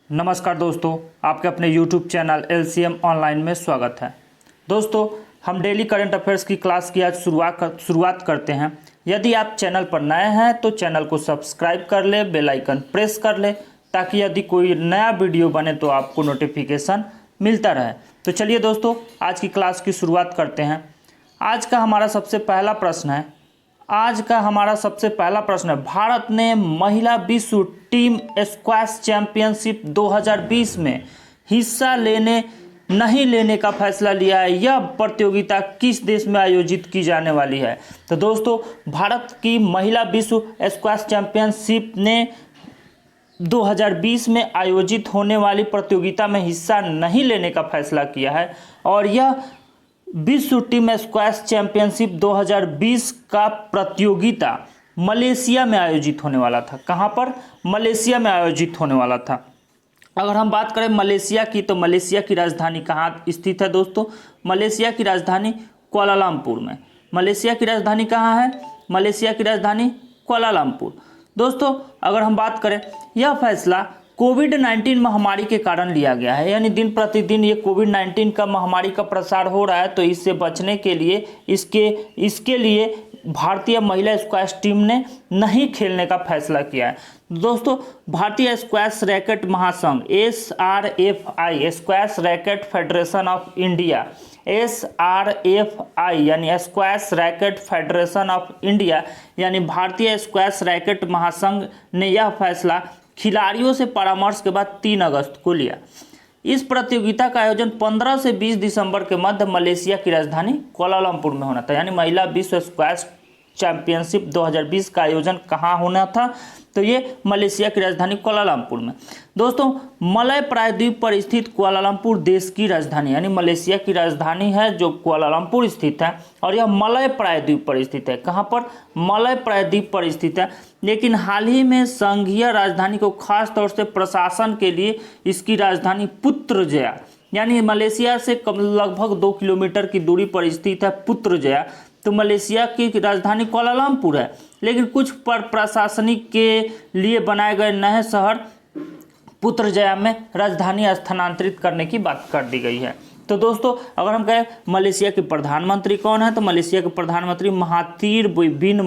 नमस्कार दोस्तों, आपके अपने YouTube चैनल LCM ऑनलाइन में स्वागत है। दोस्तों, हम डेली करंट अफेयर्स की क्लास की आज शुरुआत करते हैं। यदि आप चैनल पर नए हैं तो चैनल को सब्सक्राइब कर ले, बेल आइकन प्रेस कर ले, ताकि यदि कोई नया वीडियो बने तो आपको नोटिफिकेशन मिलता रहे। तो चलिए दोस्तों, आज की क्लास की शुरुआत करते हैं। आज का हमारा सबसे पहला प्रश्न है, भारत ने महिला विश्व टीम स्क्वैश चैंपियनशिप 2020 में हिस्सा नहीं लेने का फैसला लिया है। यह प्रतियोगिता किस देश में आयोजित की जाने वाली है? तो दोस्तों, भारत की महिला विश्व स्क्वैश चैंपियनशिप ने 2020 में आयोजित होने वाली प्रतियोगिता में हिस्सा नहीं लेने का फैसला किया है और यह विश्व टीम स्क्वैश चैंपियनशिप 2020 का प्रतियोगिता मलेशिया में आयोजित होने वाला था। कहां पर? मलेशिया में आयोजित होने वाला था। अगर हम बात करें मलेशिया की, तो मलेशिया की राजधानी कहां स्थित है दोस्तों? मलेशिया की राजधानी कुआलालंपुर में। मलेशिया की राजधानी कहां है? मलेशिया की राजधानी कुआलालंपुर। दोस्तों, अगर हम बात करें, यह फैसला कोविड-19 महामारी के कारण लिया गया है। यानी दिन प्रतिदिन ये कोविड-19 का महामारी का प्रसार हो रहा है, तो इससे बचने के लिए इसके लिए भारतीय महिला स्क्वैश टीम ने नहीं खेलने का फैसला किया है। दोस्तों, भारतीय स्क्वैश रैकेट महासंघ SRFI, squash racket federation of India, SRFI यानी squash racket federation of India यानी भारतीय स्क्वैश रैकेट महासंघ ने यह फैसला खिलाड़ियों से परामर्श के बाद 3 अगस्त को लिया। इस प्रतियोगिता का आयोजन 15 से 20 दिसंबर के मध्य मलेशिया की राजधानी कुआलालंपुर में होना था। यानी महिला विश्व स्क्वैश चैंपियनशिप 2020 का आयोजन कहाँ होना था? तो ये मलेशिया की राजधानी कुआलालंपुर में। दोस्तों, मलय प्रायद्वीप पर स्थित कुआलालंपुर देश की राजधानी यानी मलेशिया की राजधानी है जो कुआलालंपुर स्थित है और यह मलय प्रायद्वीप पर स्थित है। कहाँ पर? मलय प्रायद्वीप पर स्थित है। लेकिन हाल ही में संघीय राजधानी को खास तौर से प्रशासन के लिए इसकी राजधानी पुत्रजया यानी मलेशिया से लगभग 2 किलोमीटर की दूरी पर स्थित है पुत्रजया। तो मलेशिया की राजधानी कुआलालंपुर है, लेकिन कुछ प्रशासनिक के लिए बनाए गए नए शहर पुत्रजया में राजधानी स्थानांतरित करने की बात कर दी गई है। तो दोस्तों, अगर हम कहें मलेशिया के प्रधानमंत्री कौन है, तो मलेशिया के प्रधानमंत्री महातीर बिन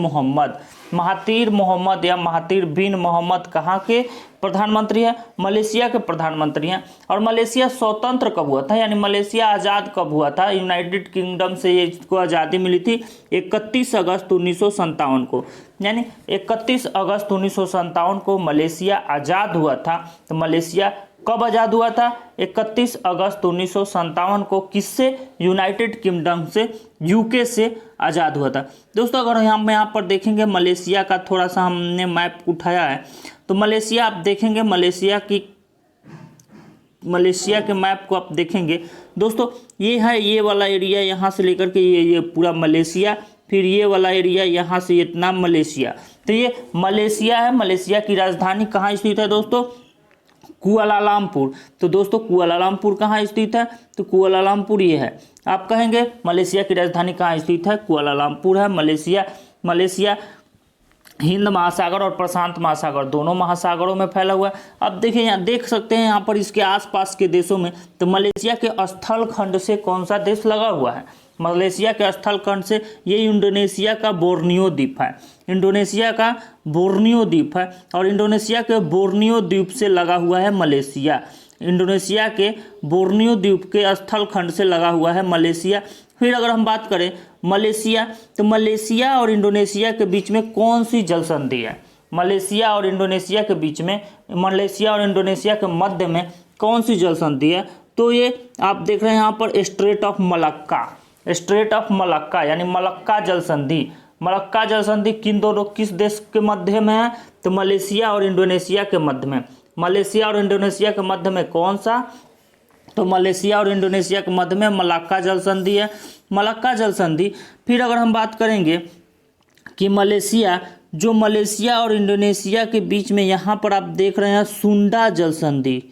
मोहम्मद कहाँ के प्रधानमंत्री है? मलेशिया के प्रधानमंत्री हैं। और मलेशिया स्वतंत्र कब हुआ था, यानी मलेशिया आज़ाद कब हुआ था? यूनाइटेड किंगडम से इसको आज़ादी मिली थी 31 अगस्त 1957 को। यानी 31 अगस्त 1957 को मलेशिया आज़ाद हुआ था। तो मलेशिया कब आज़ाद हुआ था? 31 अगस्त 1957 को। किससे? यूनाइटेड किंगडम से, यूके से आज़ाद हुआ था। दोस्तों, अगर हम यहाँ पर देखेंगे मलेशिया का थोड़ा सा हमने मैप उठाया है, तो मलेशिया आप देखेंगे, मलेशिया के मैप को आप देखेंगे दोस्तों, ये है ये वाला एरिया, यहाँ से लेकर के ये पूरा मलेशिया, फिर ये वाला एरिया यहाँ से इतना मलेशिया। तो ये मलेशिया है। मलेशिया की राजधानी कहाँ स्थित है दोस्तों? कुआलालंपुर। तो दोस्तों, कुआलालंपुर कहाँ स्थित है? तो कुआलालंपुर ये है। आप कहेंगे मलेशिया की राजधानी कहाँ स्थित है? कुआलालंपुर है। मलेशिया हिंद महासागर और प्रशांत महासागर दोनों महासागरों में फैला हुआ है। अब देखिए, यहाँ देख सकते हैं, यहाँ पर इसके आसपास के देशों में, तो मलेशिया के स्थल खंड से कौन सा देश लगा हुआ है? मलेशिया के स्थल खंड से ये इंडोनेशिया का बोर्नियो द्वीप है। इंडोनेशिया का बोर्नियो द्वीप है और इंडोनेशिया के बोर्नियो द्वीप से लगा हुआ है मलेशिया। इंडोनेशिया के बोर्नियो द्वीप के स्थल खंड से लगा हुआ है मलेशिया। फिर अगर हम बात करें मलेशिया, तो मलेशिया और इंडोनेशिया के बीच में कौन सी जल संधि है? मलेशिया और इंडोनेशिया के बीच में, मलेशिया और इंडोनेशिया के मध्य में कौन सी जल संधि है? तो ये आप देख रहे हैं यहाँ पर स्ट्रेट ऑफ मलक्का यानी मलक्का जल संधि। मलक्का जल संधि किस देश के मध्य में है? तो मलेशिया और इंडोनेशिया के मध्य में। मलेशिया और इंडोनेशिया के मध्य में कौन सा? तो मलेशिया और इंडोनेशिया के मध्य में मलक्का जल संधि है। मलक्का जल संधि। फिर अगर हम बात करेंगे कि मलेशिया और इंडोनेशिया के बीच में, यहाँ पर आप देख रहे हैं सुंडा जल संधि।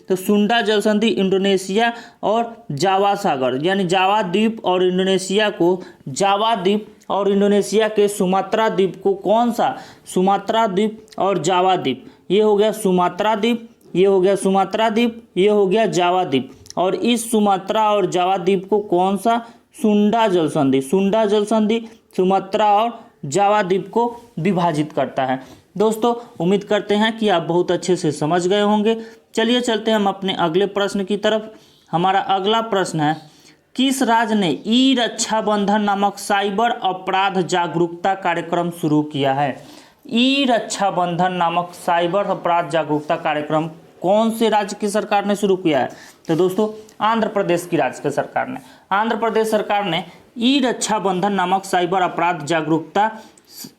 तो सुंडा जल संधि इंडोनेशिया और जावा सागर यानी जावा द्वीप और इंडोनेशिया को, जावा द्वीप और इंडोनेशिया के सुमात्रा द्वीप को, कौन सा? सुमात्रा द्वीप और जावा द्वीप, ये हो गया सुमात्रा द्वीप, ये हो गया सुमात्रा द्वीप, ये हो गया जावा द्वीप। और इस सुमात्रा और जावा द्वीप को कौन सा, सुंडा जल संधि, सुंडा जल संधि सुमात्रा और जावा द्वीप को विभाजित करता है। दोस्तों उम्मीद करते हैं कि आप बहुत अच्छे से समझ गए होंगे। चलिए चलते हैं हम अपने अगले प्रश्न की तरफ। हमारा अगला प्रश्न है, किस राज्य ने ई रक्षाबंधन नामक साइबर अपराध जागरूकता कार्यक्रम शुरू किया है? ई रक्षाबंधन नामक साइबर अपराध जागरूकता कार्यक्रम कौन से राज्य की सरकार ने शुरू किया है? तो दोस्तों आंध्र प्रदेश की राज्य की सरकार ने, आंध्र प्रदेश सरकार ने ई रक्षाबंधन नामक साइबर अपराध जागरूकता,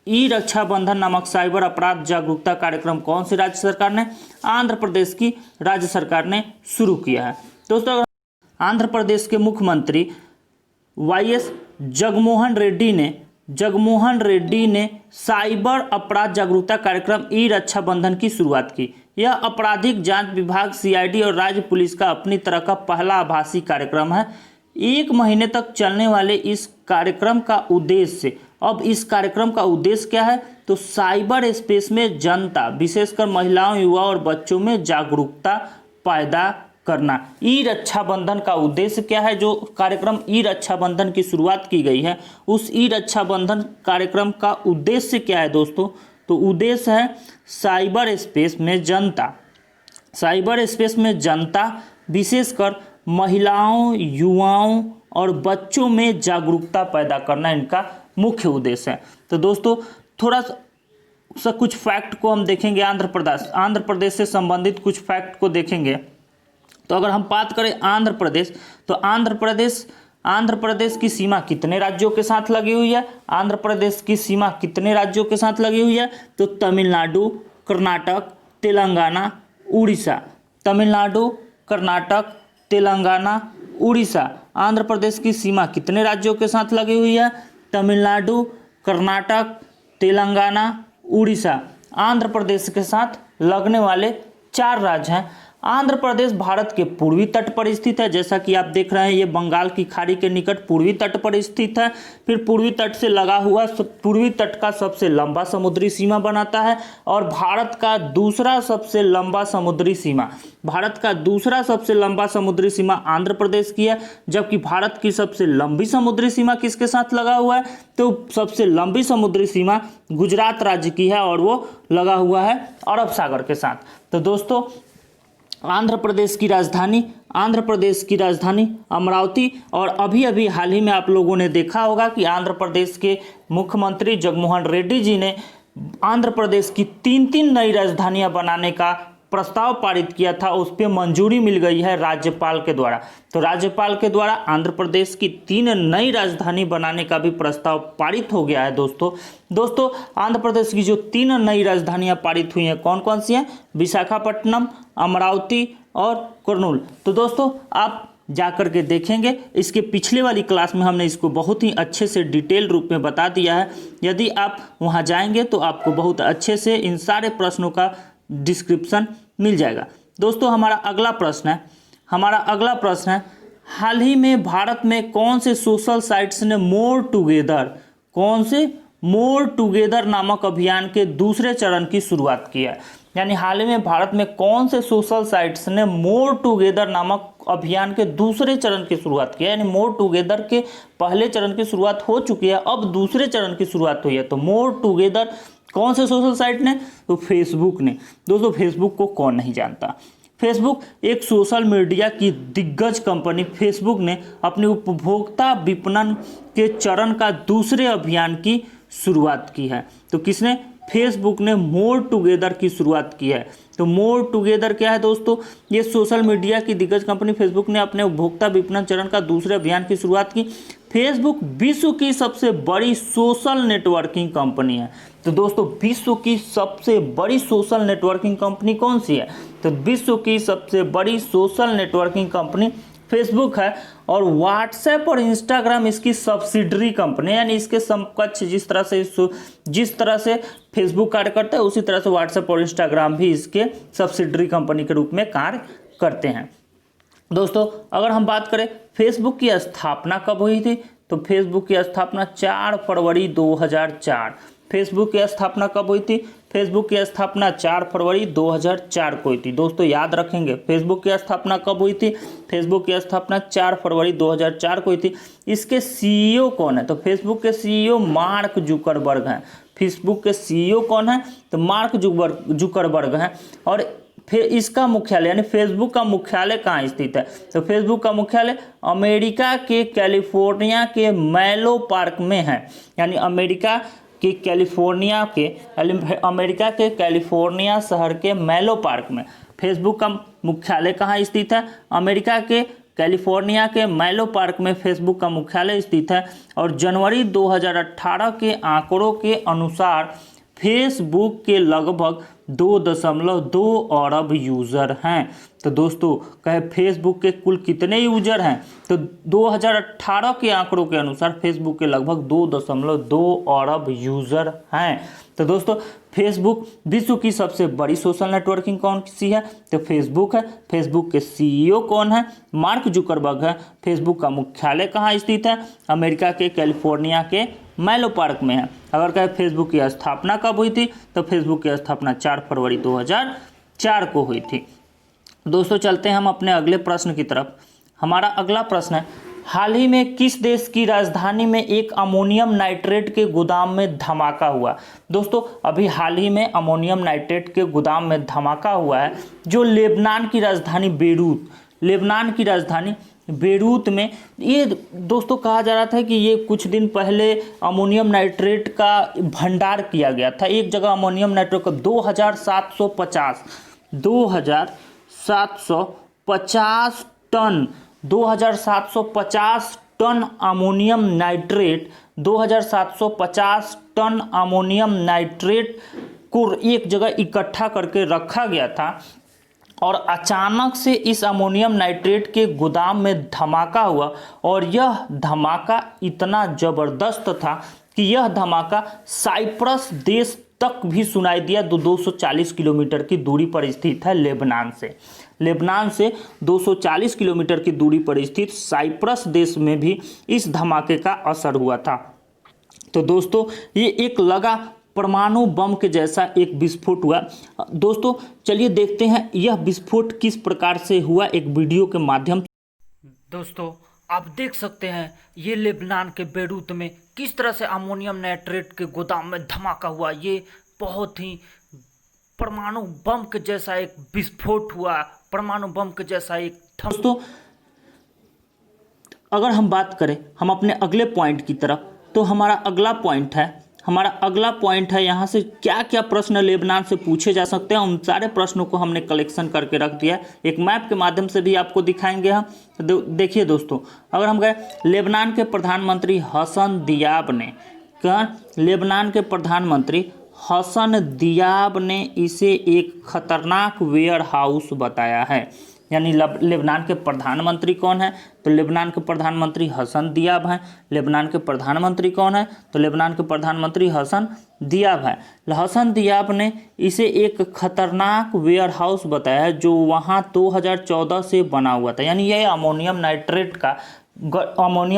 ई रक्षाबंधन नामक साइबर अपराध जागरूकता कार्यक्रम कौन सी राज्य सरकार ने? आंध्र प्रदेश की राज्य सरकार ने शुरू किया है। दोस्तों आंध्र प्रदेश के मुख्यमंत्री वाईएस जगनमोहन रेड्डी ने साइबर अपराध जागरूकता कार्यक्रम ई रक्षाबंधन की शुरुआत की। यह आपराधिक जांच विभाग सीआईडी और राज्य पुलिस का अपनी तरह का पहला आभासी कार्यक्रम है। 1 महीने तक चलने वाले इस कार्यक्रम का उद्देश्य, अब इस कार्यक्रम का उद्देश्य क्या है? तो साइबर स्पेस में जनता, विशेषकर महिलाओं, युवा और बच्चों में जागरूकता पैदा करना। ई रक्षाबंधन का उद्देश्य क्या है? जो कार्यक्रम ई रक्षाबंधन की शुरुआत की गई है, उस ई रक्षाबंधन कार्यक्रम का उद्देश्य क्या है दोस्तों? तो उद्देश्य है साइबर स्पेस में जनता, साइबर स्पेस में जनता विशेषकर महिलाओं, युवाओं और बच्चों में जागरूकता पैदा करना इनका मुख्य उद्देश्य है। तो दोस्तों थोड़ा सा कुछ फैक्ट को हम देखेंगे, आंध्र प्रदेश से संबंधित कुछ फैक्ट को देखेंगे। तो अगर हम बात करें आंध्र प्रदेश, तो आंध्र प्रदेश की सीमा कितने राज्यों के साथ लगी हुई है? आंध्र प्रदेश की सीमा कितने राज्यों के साथ लगी हुई है? तो तमिलनाडु, कर्नाटक, तेलंगाना, उड़ीसा। तमिलनाडु, कर्नाटक, तेलंगाना, उड़ीसा। आंध्र प्रदेश की सीमा कितने राज्यों के साथ लगी हुई है? तमिलनाडु, कर्नाटक, तेलंगाना, उड़ीसा। आंध्र प्रदेश के साथ लगने वाले 4 राज्य हैं। आंध्र प्रदेश भारत के पूर्वी तट पर स्थित है, जैसा कि आप देख रहे हैं ये बंगाल की खाड़ी के निकट पूर्वी तट पर स्थित है। फिर पूर्वी तट से लगा हुआ पूर्वी तट का सबसे लंबा समुद्री सीमा बनाता है और भारत का दूसरा सबसे लंबा समुद्री सीमा, भारत का दूसरा सबसे लंबा समुद्री सीमा आंध्र प्रदेश की है। जबकि भारत की सबसे लंबी समुद्री सीमा किसके साथ लगा हुआ है? तो सबसे लंबी समुद्री सीमा गुजरात राज्य की है और वो लगा हुआ है अरब सागर के साथ। तो दोस्तों आंध्र प्रदेश की राजधानी अमरावती, और अभी अभी हाल ही में आप लोगों ने देखा होगा कि आंध्र प्रदेश के मुख्यमंत्री जगनमोहन रेड्डी जी ने आंध्र प्रदेश की 3 नई राजधानियां बनाने का प्रस्ताव पारित किया था, उस पर मंजूरी मिल गई है राज्यपाल के द्वारा। तो राज्यपाल के द्वारा आंध्र प्रदेश की 3 नई राजधानी बनाने का भी प्रस्ताव पारित हो गया है दोस्तों आंध्र प्रदेश की जो 3 नई राजधानियां पारित हुई हैं कौन कौन सी हैं? विशाखापट्टनम, अमरावती और कुर्नूल। तो दोस्तों आप जाकर के देखेंगे, इसके पिछले वाली क्लास में हमने इसको बहुत ही अच्छे से डिटेल रूप में बता दिया है। यदि आप वहां जाएंगे तो आपको बहुत अच्छे से इन सारे प्रश्नों का डिस्क्रिप्शन मिल जाएगा। दोस्तों हमारा अगला प्रश्न है, हाल ही में भारत में कौन से सोशल साइट्स ने मोर टुगेदर नामक अभियान के दूसरे चरण की शुरुआत की है? यानी हाल ही में भारत में कौन से सोशल साइट्स ने मोर टुगेदर नामक अभियान के दूसरे चरण की शुरुआत की है? यानी मोर टुगेदर के पहले चरण की शुरुआत हो चुकी है, अब दूसरे चरण की शुरुआत हुई है। तो मोर टुगेदर कौन से सोशल साइट ने? तो फेसबुक ने। दोस्तों फेसबुक को कौन नहीं जानता? फेसबुक एक सोशल मीडिया की दिग्गज कंपनी फेसबुक ने अपने उपभोक्ता विपणन के चरण का दूसरे अभियान की शुरुआत की है। तो किसने? फेसबुक ने मोर टुगेदर की शुरुआत की है। तो मोर टुगेदर क्या है दोस्तों? ये सोशल मीडिया की दिग्गज कंपनी फेसबुक ने अपने उपभोक्ता विपणन चरण का दूसरे अभियान की शुरुआत की। फेसबुक विश्व की सबसे बड़ी सोशल नेटवर्किंग कंपनी है। तो दोस्तों विश्व की सबसे बड़ी सोशल नेटवर्किंग कंपनी कौन सी है? तो विश्व की सबसे बड़ी सोशल नेटवर्किंग कंपनी फेसबुक है। और व्हाट्सएप और इंस्टाग्राम इसकी सब्सिडरी कंपनी है, यानी इसके समकक्ष जिस तरह से फेसबुक कार्य करता है उसी तरह से व्हाट्सएप और इंस्टाग्राम भी इसके सब्सिडरी कंपनी के रूप में कार्य करते हैं। दोस्तों अगर हम बात करें फेसबुक की स्थापना कब हुई थी? तो फेसबुक की स्थापना 4 फरवरी 2004, फेसबुक की स्थापना कब हुई थी? फेसबुक की स्थापना 4 फरवरी 2004 को हुई थी। दोस्तों याद रखेंगे, फेसबुक की स्थापना कब हुई थी? फेसबुक की स्थापना 4 फरवरी 2004 को हुई थी। इसके सीईओ कौन है? तो फेसबुक के सीईओ मार्क जुकरबर्ग हैं। फेसबुक के सीईओ कौन है? तो मार्क जुकरबर्ग हैं। और फिर इसका मुख्यालय यानी फेसबुक का मुख्यालय कहाँ स्थित है? तो फेसबुक का मुख्यालय अमेरिका के कैलिफोर्निया के मैलो पार्क में है। यानी अमेरिका के कैलिफोर्निया शहर के मैलो पार्क में फेसबुक का मुख्यालय कहाँ स्थित है? अमेरिका के कैलिफोर्निया के मैलो पार्क में फेसबुक का मुख्यालय स्थित है। और जनवरी 2018 के आंकड़ों के अनुसार फेसबुक के लगभग 2.2 अरब यूज़र हैं। तो दोस्तों कहे फेसबुक के कुल कितने यूजर हैं? तो 2018 के आंकड़ों के अनुसार फेसबुक के लगभग 2.2 अरब यूजर हैं। तो दोस्तों फेसबुक विश्व की सबसे बड़ी सोशल नेटवर्किंग कौन सी है? तो फेसबुक है। फेसबुक के सीईओ कौन है? मार्क जुकरबर्ग है। फेसबुक का मुख्यालय कहाँ स्थित है? अमेरिका के कैलिफोर्निया के मैलो पार्क में है। अगर कहे फेसबुक की स्थापना कब हुई थी? तो फेसबुक की स्थापना 4 फरवरी 2004 को हुई थी। दोस्तों चलते हैं हम अपने अगले प्रश्न की तरफ। हमारा अगला प्रश्न है, हाल ही में किस देश की राजधानी में एक अमोनियम नाइट्रेट के गोदाम में धमाका हुआ? दोस्तों अभी हाल ही में अमोनियम नाइट्रेट के गोदाम में धमाका हुआ है, जो लेबनान की राजधानी बेरूत में। ये दोस्तों कहा जा रहा था कि ये कुछ दिन पहले अमोनियम नाइट्रेट का भंडार किया गया था। एक जगह अमोनियम नाइट्रेट का 2750 टन 2750 टन अमोनियम नाइट्रेट को एक जगह इकट्ठा करके रखा गया था। और अचानक से इस अमोनियम नाइट्रेट के गोदाम में धमाका हुआ। और यह धमाका इतना ज़बरदस्त था कि यह धमाका साइप्रस देश तक भी सुनाई दिया। 240 किलोमीटर की दूरी पर स्थित है लेबनान से 240 किलोमीटर की दूरी पर स्थित साइप्रस देश में भी इस धमाके का असर हुआ था। तो दोस्तों ये एक लगा परमाणु बम के जैसा एक विस्फोट हुआ। दोस्तों चलिए देखते हैं यह विस्फोट किस प्रकार से हुआ एक वीडियो के माध्यम। दोस्तों आप देख सकते हैं ये लेबनान के बेरूत में किस तरह से अमोनियम नाइट्रेट के गोदाम में धमाका हुआ। ये बहुत ही परमाणु बम के जैसा एक विस्फोट हुआ, परमाणु बम के जैसा एक। दोस्तों अगर हम बात करें हम अपने अगले पॉइंट की तरफ, तो हमारा अगला पॉइंट है यहाँ से क्या क्या प्रश्न लेबनान से पूछे जा सकते हैं। उन सारे प्रश्नों को हमने कलेक्शन करके रख दिया है, एक मैप के माध्यम से भी आपको दिखाएंगे हम। देखिए दोस्तों, अगर हम गए लेबनान के प्रधानमंत्री हसन दियाब ने इसे एक खतरनाक वेयर हाउस बताया है। यानी लेबनान के प्रधानमंत्री कौन है? तो लेबनान के प्रधानमंत्री हसन दियाब हैं। लेबनान के प्रधानमंत्री कौन है? तो लेबनान के प्रधानमंत्री हसन दियाब हैं। हसन दियाब ने इसे एक खतरनाक वेयर हाउस बताया है, जो वहाँ 2014 से बना हुआ था। यानी यह अमोनियम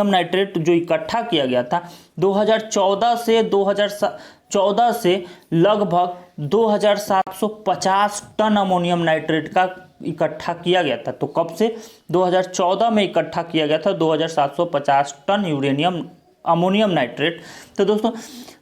नाइट्रेट जो इकट्ठा किया गया था 2014 से लगभग 2750 टन अमोनियम नाइट्रेट का इकट्ठा किया गया था। तो कब से? 2014 में इकट्ठा किया गया था 2750 टन अमोनियम नाइट्रेट। तो दोस्तों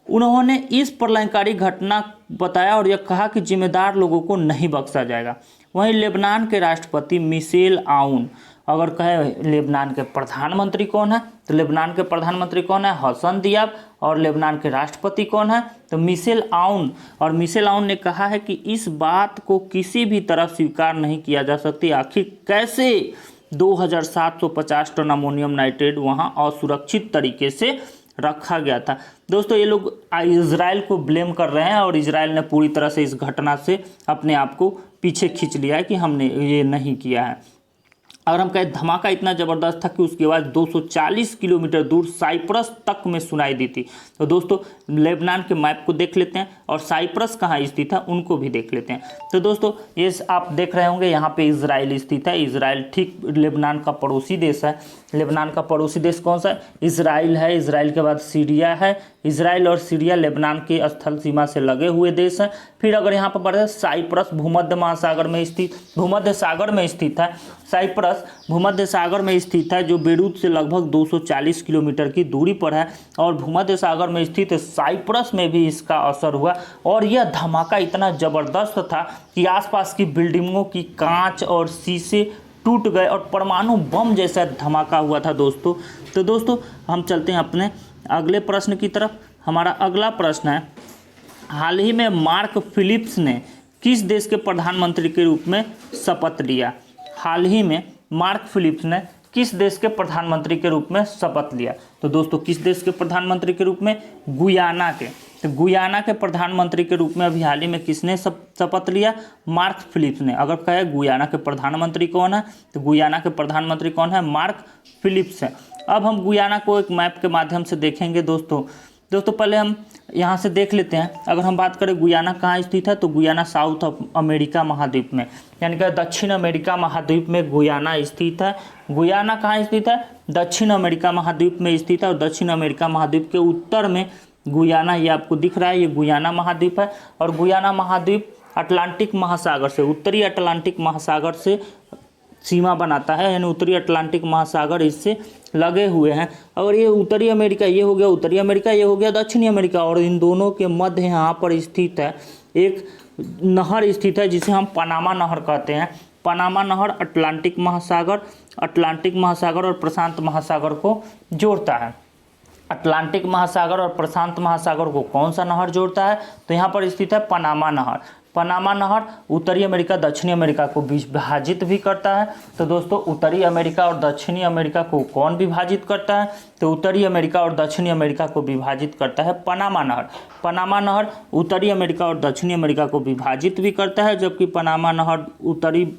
उन्होंने इस प्रलयंकारी घटना बताया और यह कहा कि जिम्मेदार लोगों को नहीं बख्शा जाएगा। वहीं लेबनान के राष्ट्रपति मिशेल आउन, अगर कहे लेबनान के प्रधानमंत्री कौन है? तो लेबनान के प्रधानमंत्री कौन है? हसन दियाब। और लेबनान के राष्ट्रपति कौन है? तो मिशेल आउन। और मिशेल आउन ने कहा है कि इस बात को किसी भी तरह स्वीकार नहीं किया जा सकती, आखिर कैसे 2750 टन अमोनियम नाइट्रेट वहां असुरक्षित तरीके से रखा गया था। दोस्तों ये लोग इजराइल को ब्लेम कर रहे हैं और इजराइल ने पूरी तरह से इस घटना से अपने आप को पीछे खींच लिया है कि हमने ये नहीं किया है। अगर हम कहें धमाका इतना ज़बरदस्त था कि उसकी आवाज़ 240 किलोमीटर दूर साइप्रस तक में सुनाई दी थी। तो दोस्तों लेबनान के मैप को देख लेते हैं और साइप्रस कहाँ स्थित है उनको भी देख लेते हैं। तो दोस्तों ये आप देख रहे होंगे यहाँ पे इजराइल स्थित है। इजराइल ठीक लेबनान का पड़ोसी देश है। लेबनान का पड़ोसी देश कौन सा है? इजराइल है। इजराइल के बाद सीरिया है। इजराइल और सीरिया लेबनान के स्थल सीमा से लगे हुए देश हैं। फिर अगर यहाँ पर बढ़े, साइप्रस भूमध्य महासागर में स्थित, भूमध्य सागर में स्थित है। साइप्रस भूमध्य सागर में स्थित है, जो बेरूत से लगभग 240 किलोमीटर की दूरी पर है। और भूमध्य सागर में स्थित साइप्रस में भी इसका असर हुआ और यह धमाका इतना ज़बरदस्त था कि आसपास की बिल्डिंगों की कांच और शीशे टूट गए और परमाणु बम जैसा धमाका हुआ था दोस्तों। तो दोस्तों हम चलते हैं अपने अगले प्रश्न की तरफ। हमारा अगला प्रश्न है, हाल ही में मार्क फिलिप्स ने किस देश के प्रधानमंत्री के रूप में शपथ लिया? हाल ही में मार्क फिलिप्स ने किस देश के प्रधानमंत्री के रूप में शपथ लिया? तो दोस्तों किस देश के प्रधानमंत्री के रूप में? गुयाना के। तो गुयाना के प्रधानमंत्री के रूप में अभी हाल ही में किसने शपथ लिया? मार्क फिलिप्स ने। अगर कहे गुयाना के प्रधानमंत्री कौन है, तो गुयाना के प्रधानमंत्री कौन है? मार्क फिलिप्स है। अब हम गुयाना को एक मैप के माध्यम से देखेंगे दोस्तों। पहले हम यहाँ से देख लेते हैं। अगर हम बात करें गुयाना कहाँ स्थित है, तो गुयाना साउथ अमेरिका महाद्वीप में, यानी कि दक्षिण अमेरिका महाद्वीप में गुयाना स्थित है। गुयाना कहाँ स्थित है? दक्षिण अमेरिका महाद्वीप में स्थित है। और दक्षिण अमेरिका महाद्वीप के उत्तर में गुयाना, ये आपको दिख रहा है, ये गुयाना महाद्वीप है। और गुयाना महाद्वीप अटलांटिक महासागर से, उत्तरी अटलांटिक महासागर से सीमा बनाता है, यानी उत्तरी अटलांटिक महासागर इससे लगे हुए हैं। और ये उत्तरी अमेरिका, ये हो गया उत्तरी अमेरिका, ये हो गया दक्षिणी अमेरिका। और इन दोनों के मध्य यहाँ पर स्थित है एक नहर स्थित है, जिसे हम पनामा नहर कहते हैं। पनामा नहर अटलांटिक महासागर और प्रशांत महासागर को जोड़ता है। अटलांटिक महासागर और प्रशांत महासागर को कौन सा नहर जोड़ता है? तो यहाँ पर स्थित है पनामा नहर। पनामा नहर उत्तरी अमेरिका दक्षिणी अमेरिका को विभाजित भी करता है। तो दोस्तों उत्तरी अमेरिका और दक्षिणी अमेरिका को कौन विभाजित करता है? तो उत्तरी अमेरिका और दक्षिणी अमेरिका को विभाजित करता है पनामा नहर। पनामा नहर उत्तरी अमेरिका और दक्षिणी अमेरिका को विभाजित भी करता है, जबकि पनामा नहर उत्तरी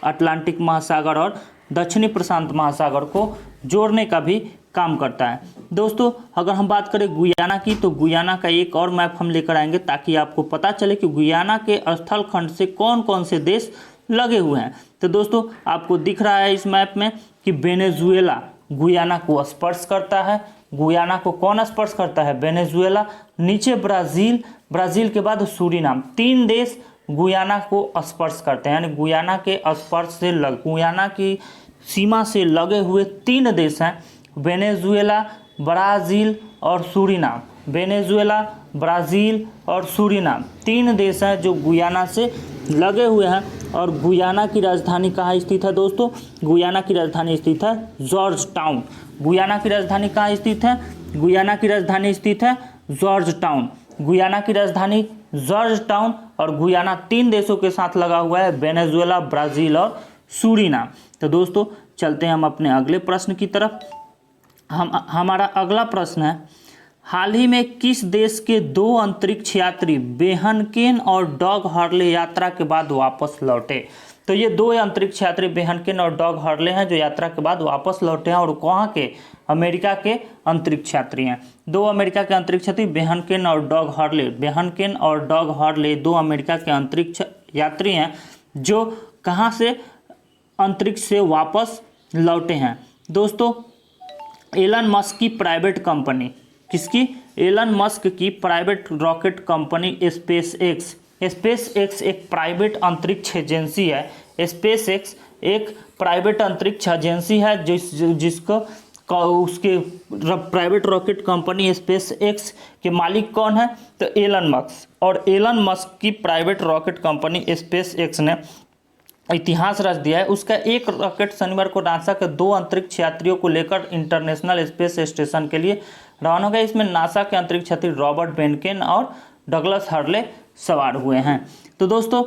अटलांटिक महासागर और दक्षिणी प्रशांत महासागर को जोड़ने का भी काम करता है। दोस्तों अगर हम बात करें गुयाना की, तो गुयाना का एक और मैप हम लेकर आएंगे ताकि आपको पता चले कि गुयाना के स्थल खंड से कौन कौन से देश लगे हुए हैं। तो दोस्तों आपको दिख रहा है इस मैप में कि वेनेजुएला गुयाना को स्पर्श करता है। गुयाना को कौन स्पर्श करता है? वेनेजुएला। नीचे ब्राज़ील, ब्राज़ील के बाद सूरीनाम। 3 देश गुयाना को स्पर्श करते हैं, यानी गुयाना के स्पर्श से गुयाना की सीमा से लगे हुए 3 देश हैं, वेनेजुएला, ब्राज़ील और सूरीनाम। वेनेजुएला, ब्राज़ील और सूरीनाम 3 देश हैं जो गुयाना से लगे हुए हैं। और गुयाना की राजधानी कहाँ स्थित है दोस्तों? गुयाना की राजधानी स्थित है जॉर्ज टाउन। गुयाना की राजधानी कहाँ स्थित है? गुयाना की राजधानी स्थित है जॉर्ज टाउन। गुयाना की राजधानी जॉर्ज टाउन। और गुयाना 3 देशों के साथ लगा हुआ है, वेनेजुएला, ब्राज़ील और सूरीनाम। तो दोस्तों चलते हैं हम अपने अगले प्रश्न की तरफ। हमारा अगला प्रश्न है, हाल ही में किस देश के 2 अंतरिक्ष यात्री बेहनकेन और डॉग हर्ले यात्रा के बाद वापस लौटे? तो ये 2 अंतरिक्ष यात्री बेहनकेन और डॉग हर्ले हैं जो यात्रा के बाद वापस लौटे हैं। और कहाँ के? अमेरिका के अंतरिक्ष यात्री हैं। 2 अमेरिका के अंतरिक्ष यात्री बेहनकेन और डॉग हर्ले। बेहनकेन और डॉग हर्ले 2 अमेरिका के अंतरिक्ष यात्री हैं जो कहाँ से? अंतरिक्ष से वापस लौटे हैं। दोस्तों एलन मस्क की प्राइवेट कंपनी, किसकी? एलन मस्क की private rocket company space x. Space x एक प्राइवेट अंतरिक्ष एजेंसी है। स्पेस एक्स एक प्राइवेट अंतरिक्ष एजेंसी है जिसको उसके private rocket company space x के मालिक कौन है? तो एलन मस्क। और एलन मस्क की private rocket company space x ने इतिहास रच दिया है। उसका एक रॉकेट शनिवार को नासा के 2 अंतरिक्ष यात्रियों को लेकर इंटरनेशनल स्पेस स्टेशन के लिए रवाना हो गया। इसमें नासा के अंतरिक्ष यात्री रॉबर्ट बेनकेन और डगलस हर्ले सवार हुए हैं। तो दोस्तों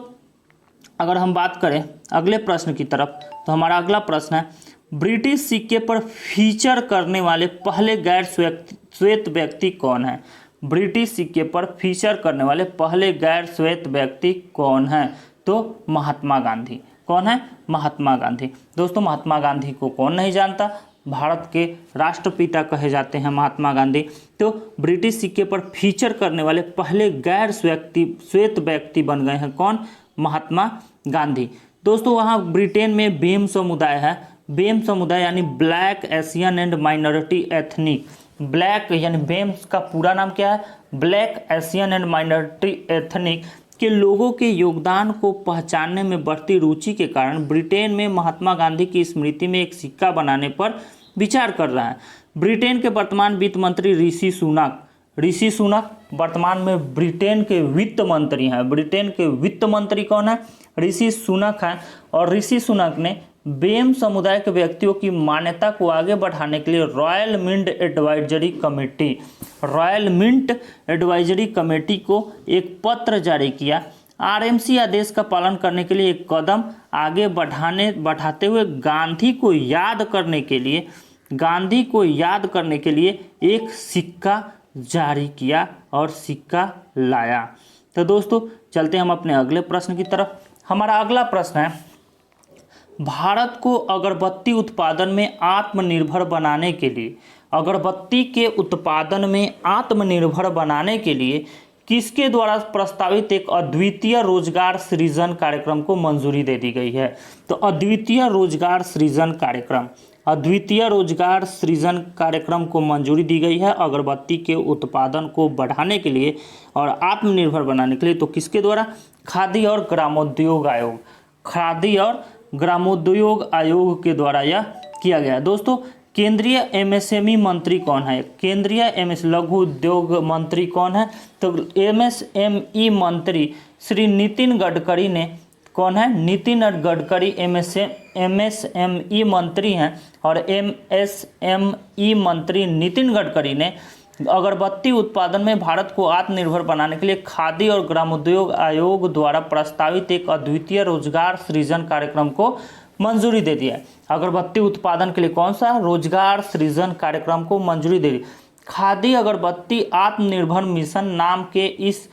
अगर हम बात करें अगले प्रश्न की तरफ, तो हमारा अगला प्रश्न है, ब्रिटिश सिक्के पर फीचर करने वाले पहले गैर श्वेत व्यक्ति कौन है? ब्रिटिश सिक्के पर फीचर करने वाले पहले गैर श्वेत व्यक्ति कौन है? तो महात्मा गांधी। कौन है? महात्मा गांधी। दोस्तों महात्मा गांधी को कौन नहीं जानता? भारत के राष्ट्रपिता कहे जाते हैं महात्मा गांधी। तो ब्रिटिश सिक्के पर फीचर करने वाले पहले गैर श्वेत व्यक्ति बन गए हैं कौन? महात्मा गांधी। दोस्तों वहाँ ब्रिटेन में बेम समुदाय है। बेम समुदाय यानी black Asian and minority ethnic. Black यानी बेम्स का पूरा नाम क्या है, black Asian and minority ethnic के लोगों के योगदान को पहचानने में बढ़ती रुचि के कारण ब्रिटेन में महात्मा गांधी की स्मृति में एक सिक्का बनाने पर विचार कर रहा है। ब्रिटेन के वर्तमान वित्त मंत्री ऋषि सुनक वर्तमान में ब्रिटेन के वित्त मंत्री हैं। ब्रिटेन के वित्त मंत्री कौन है, ऋषि सुनक हैं। और ऋषि सुनक ने बेम समुदाय के व्यक्तियों की मान्यता को आगे बढ़ाने के लिए रॉयल मिंट एडवाइजरी कमेटी को एक पत्र जारी किया। आरएमसी आदेश का पालन करने के लिए एक कदम आगे बढ़ाते हुए गांधी को याद करने के लिए एक सिक्का जारी किया और सिक्का लाया। तो दोस्तों चलते हैं हम अपने अगले प्रश्न की तरफ। हमारा अगला प्रश्न है, भारत को अगरबत्ती उत्पादन में आत्मनिर्भर बनाने के लिए किसके द्वारा प्रस्तावित एक अद्वितीय रोजगार सृजन कार्यक्रम को मंजूरी दे दी गई है। तो अद्वितीय रोजगार सृजन कार्यक्रम को मंजूरी दी गई है अगरबत्ती के उत्पादन को बढ़ाने के लिए और आत्मनिर्भर बनाने के लिए। तो किसके द्वारा, खादी और ग्रामोद्योग आयोग के द्वारा यह किया गया। दोस्तों केंद्रीय एमएसएमई मंत्री कौन है, लघु उद्योग मंत्री कौन है, तो एमएसएमई मंत्री श्री नितिन गडकरी ने कौन है, नितिन गडकरी एमएसएमई मंत्री हैं। और एमएसएमई मंत्री नितिन गडकरी ने अगरबत्ती उत्पादन में भारत को आत्मनिर्भर बनाने के लिए खादी और ग्रामोद्योग आयोग द्वारा प्रस्तावित एक अद्वितीय रोजगार सृजन कार्यक्रम को मंजूरी दे दिया है। अगरबत्ती उत्पादन के लिए कौन सा रोजगार सृजन कार्यक्रम को मंजूरी दे दी। खादी अगरबत्ती आत्मनिर्भर मिशन नाम के इस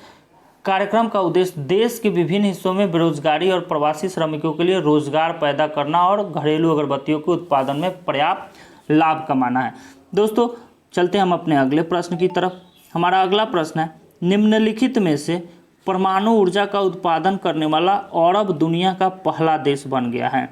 कार्यक्रम का उद्देश्य देश के विभिन्न हिस्सों में बेरोजगारी और प्रवासी श्रमिकों के लिए रोजगार पैदा करना और घरेलू अगरबत्तियों के उत्पादन में पर्याप्त लाभ कमाना है। दोस्तों चलते हम अपने अगले प्रश्न की तरफ। हमारा अगला प्रश्न है, निम्नलिखित में से परमाणु ऊर्जा का उत्पादन करने वाला अरब दुनिया का पहला देश बन गया है।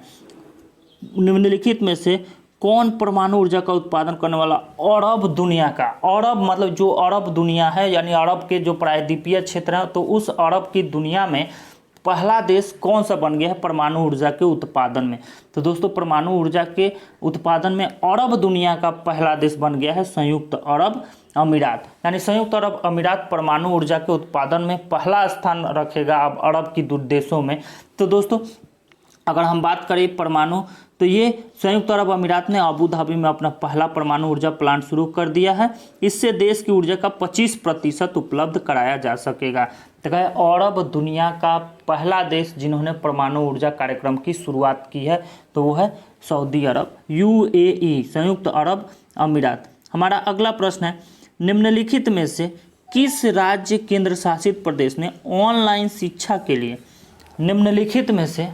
निम्नलिखित में से कौन परमाणु ऊर्जा का उत्पादन करने वाला अरब दुनिया का, अरब मतलब जो अरब दुनिया है यानी अरब के जो प्रायद्वीपीय क्षेत्र है, तो उस अरब की दुनिया में पहला देश कौन सा बन गया है परमाणु ऊर्जा के उत्पादन में। तो दोस्तों परमाणु ऊर्जा के उत्पादन में अरब दुनिया का पहला देश बन गया है संयुक्त अरब अमीरात। यानी संयुक्त अरब अमीरात परमाणु ऊर्जा के उत्पादन में पहला स्थान रखेगा अब अरब की देशों में। तो दोस्तों अगर हम बात करें परमाणु, तो ये संयुक्त अरब अमीरात ने अबू धाबी में अपना पहला परमाणु ऊर्जा प्लांट शुरू कर दिया है। इससे देश की ऊर्जा का 25% उपलब्ध कराया जा सकेगा। तो कहे अरब दुनिया का पहला देश जिन्होंने परमाणु ऊर्जा कार्यक्रम की शुरुआत की है तो वो है सऊदी अरब, यूएई, संयुक्त अरब अमीरात। हमारा अगला प्रश्न है, निम्नलिखित में से किस राज्य केंद्र शासित प्रदेश ने ऑनलाइन शिक्षा के लिए, निम्नलिखित में से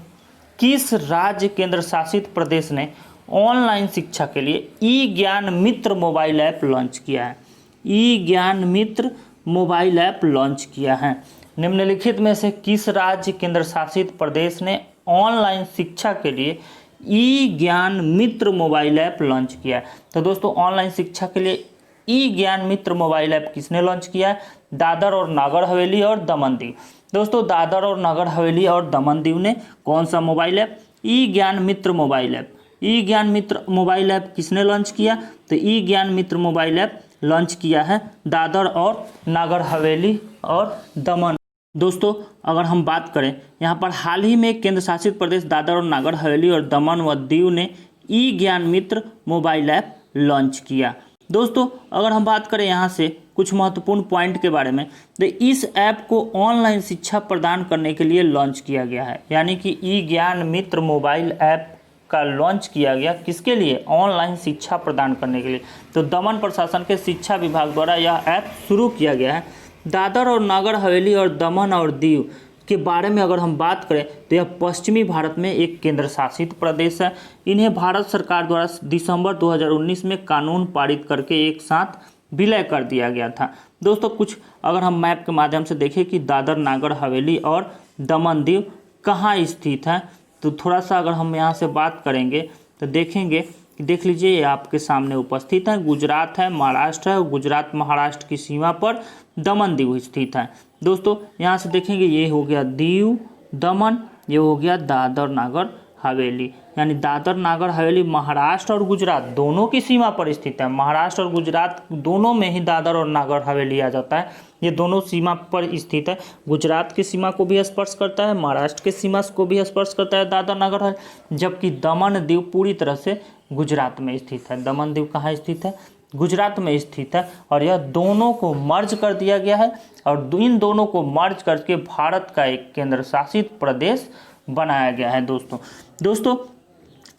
किस राज्य केंद्र शासित प्रदेश ने ऑनलाइन शिक्षा के लिए ई ज्ञान मित्र मोबाइल ऐप लॉन्च किया है। ई ज्ञान मित्र मोबाइल ऐप लॉन्च किया है। निम्नलिखित में से किस राज्य केंद्र शासित प्रदेश ने ऑनलाइन शिक्षा के लिए ई ज्ञान मित्र मोबाइल ऐप लॉन्च किया है। तो दोस्तों ऑनलाइन शिक्षा के लिए ई ज्ञान मित्र मोबाइल ऐप किसने लॉन्च किया है, दादर और नागर हवेली और दमन दीव। दोस्तों दादर और नगर हवेली और दमन दीव ने कौन सा मोबाइल ऐप, ई ज्ञान मित्र मोबाइल ऐप, ई ज्ञान मित्र मोबाइल ऐप किसने लॉन्च किया, तो ई ज्ञान मित्र मोबाइल ऐप लॉन्च किया है दादर और नागर हवेली और दमन। दोस्तों अगर हम बात करें यहाँ पर हाल ही में केंद्र शासित प्रदेश दादर और नागर हवेली और दमन व दीव ने ई ज्ञान मित्र मोबाइल ऐप लॉन्च किया। दोस्तों अगर हम बात करें यहाँ से कुछ महत्वपूर्ण पॉइंट के बारे में, तो इस ऐप को ऑनलाइन शिक्षा प्रदान करने के लिए लॉन्च किया गया है। यानी कि ई ज्ञान मित्र मोबाइल ऐप का लॉन्च किया गया किसके लिए, ऑनलाइन शिक्षा प्रदान करने के लिए। तो दमन प्रशासन के शिक्षा विभाग द्वारा यह ऐप शुरू किया गया है। दादर और नागर हवेली और दमन और दीव के बारे में अगर हम बात करें तो यह पश्चिमी भारत में एक केंद्र शासित प्रदेश है। इन्हें भारत सरकार द्वारा दिसंबर 2019 में कानून पारित करके एक साथ विलय कर दिया गया था। दोस्तों कुछ अगर हम मैप के माध्यम से देखें कि दादर नागर हवेली और दमन दीव कहाँ स्थित है, तो थोड़ा सा अगर हम यहाँ से बात करेंगे तो देखेंगे देख लीजिए ये आपके सामने उपस्थित है। गुजरात है, महाराष्ट्र है, गुजरात महाराष्ट्र की सीमा पर दमन दीव स्थित है। दोस्तों यहाँ से देखेंगे ये हो गया दीव दमन, ये हो गया दादर नागर हवेली, यानी दादर नागर हवेली महाराष्ट्र और गुजरात दोनों की सीमा पर स्थित है। महाराष्ट्र और गुजरात दोनों में ही दादर और नागर हवेली आ जाता है। ये दोनों सीमा पर स्थित है। गुजरात की सीमा को भी स्पर्श करता है, महाराष्ट्र की सीमा को भी स्पर्श करता है दादर नागर हवेली, जबकि दमन दीव पूरी तरह से गुजरात में स्थित है। दमन दीव कहाँ स्थित है? गुजरात में स्थित है। और यह दोनों को मर्ज कर दिया गया है और इन दोनों को मर्ज करके भारत का एक केंद्र शासित प्रदेश बनाया गया है। दोस्तों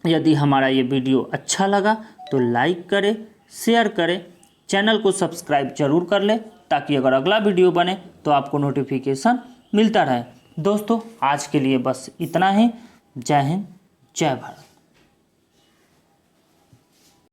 यदि हमारा ये वीडियो अच्छा लगा तो लाइक करें, शेयर करें, चैनल को सब्सक्राइब जरूर कर लें ताकि अगर अगला वीडियो बने तो आपको नोटिफिकेशन मिलता रहे। दोस्तों आज के लिए बस इतना ही। जय हिंद, जय भारत।